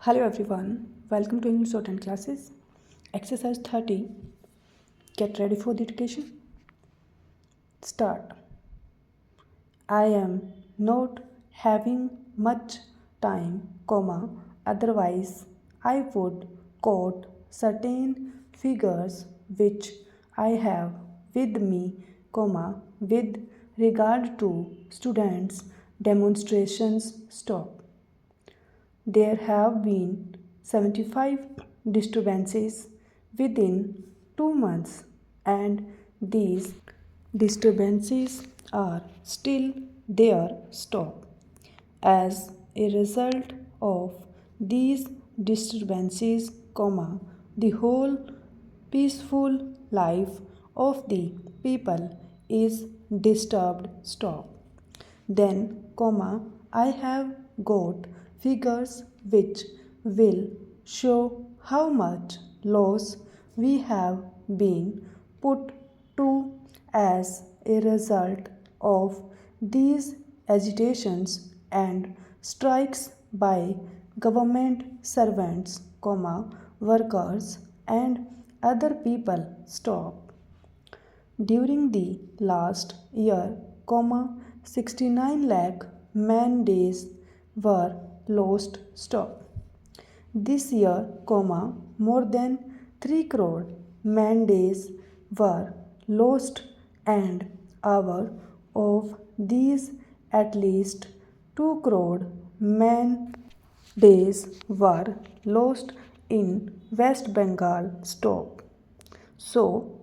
Hello everyone, welcome to English Shorthand classes. Exercise 30. Get ready for the dictation. Start. I am not having much time, otherwise I would quote certain figures which I have with me, with regard to students' demonstrations. Stop. There have been 75 disturbances within 2 months, and these disturbances are still there. Stop. As a result of these disturbances, the whole peaceful life of the people is disturbed. Stop. Then, I have got figures which will show how much loss we have been put to as a result of these agitations and strikes by government servants, workers and other people. Stop. During the last year, 69 lakh man days were lost. Stop. This year, more than 3 crore man days were lost, and out of these at least 2 crore man days were lost in West Bengal. Stop. So,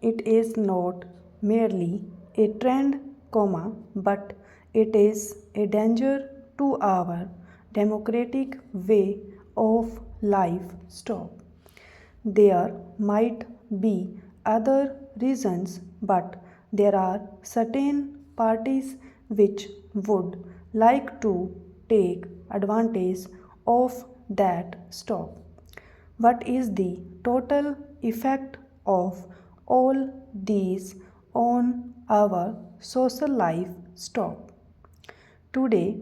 it is not merely a trend, but it is a danger to our democratic way of life. Stop. There might be other reasons, but there are certain parties which would like to take advantage of that. Stop. What is the total effect of all these on our social life? Stop. Today,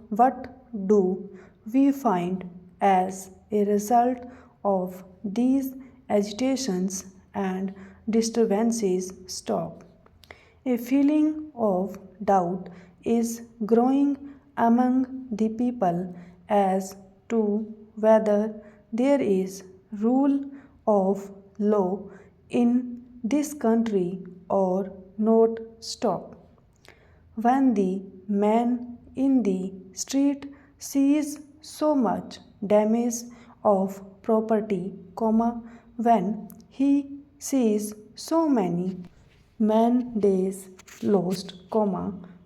what do we find as a result of these agitations and disturbances? Stop. A feeling of doubt is growing among the people as to whether there is rule of law in this country or not. Stop. When the man in the street sees so much damage of property, when he sees so many man days lost,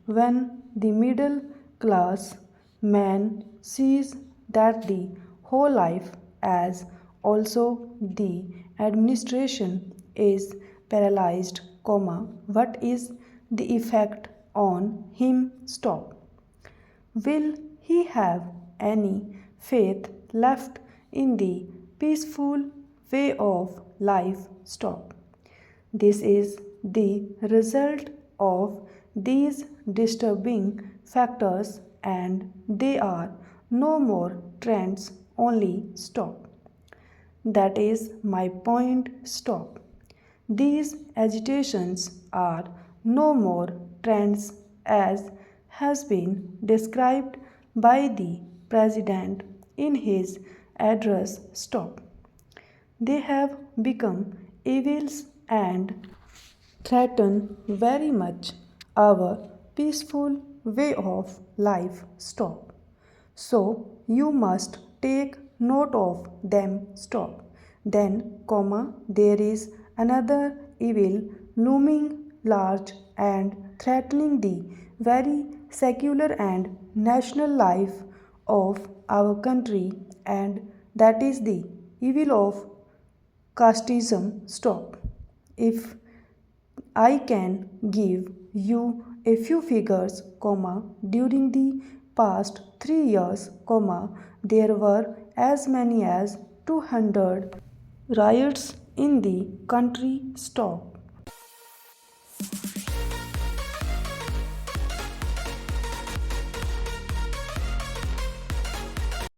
when the middle class man sees that the whole life as also the administration is paralyzed, what is the effect on him? Stop. Will he have any faith left in the peaceful way of life? Stop. This is the result of these disturbing factors, and they are no more trends only. Stop. That is my point. Stop. These agitations are no more trends as has been described by the President in his address. Stop. They have become evils and threaten very much our peaceful way of life. Stop. So you must take note of them. Stop. Then, there is another evil looming large and threatening the very secular and national life of our country, and that is the evil of casteism. Stop. If I can give you a few figures, during the past 3 years, there were as many as 200 riots in the country. Stop.